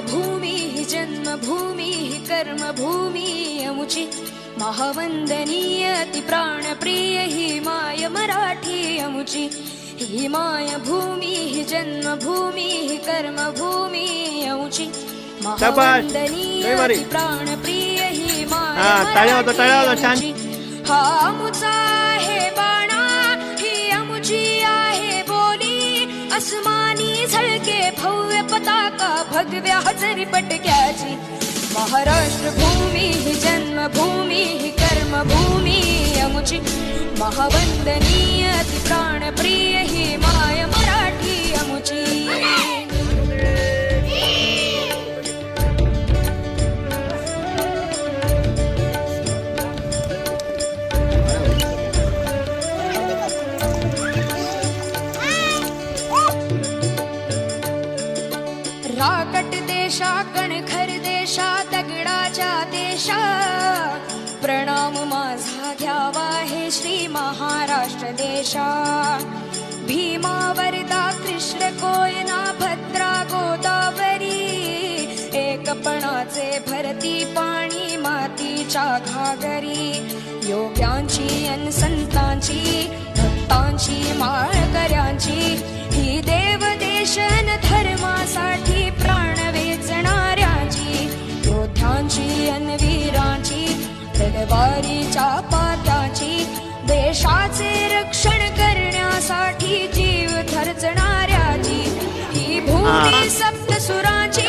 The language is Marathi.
भूमी ही जन्मभूमी ही कर्मभूमी अमुची महावंदनीय ती प्राणप्रिय ही माय मराठी अमुची ही माय भूमी ही जन्मभूमी ही कर्मभूमी अमुची महावंदनीय ती प्राणप्रिय ही माय मराठी हा अमुचा आहे बाणा ही अमुची आहे बोली अस्मानी झळके भव्य पताका भगव्या हजरी पटक्याची महाराष्ट्र भूमी ही जन्मभूमी ही कर्मभूमी अमुची महावंदनीय ती प्राणप्रिय ही माय मराठी अमुची राकट देशा कणखर देशा दगडाच्या देशा प्रणाम माझा घ्यावा हे श्री महाराष्ट्र देशा भीमा वरदा कृष्ण कोयना भद्रा गोदावरी एकपणाचे भरती पाणी मातीच्या घागरी योग्यांची अन संतांची भक्तांची माळकऱ्यांची ही देव देशन धर्मासाठी प्राण वेचणाऱ्यांची योद्ध्यांची अन वीरांची तलवारीच्या पात्याची देशाचे रक्षण करण्यासाठी जीव धरचणाऱ्याची ही भूमी सप्तसुरांची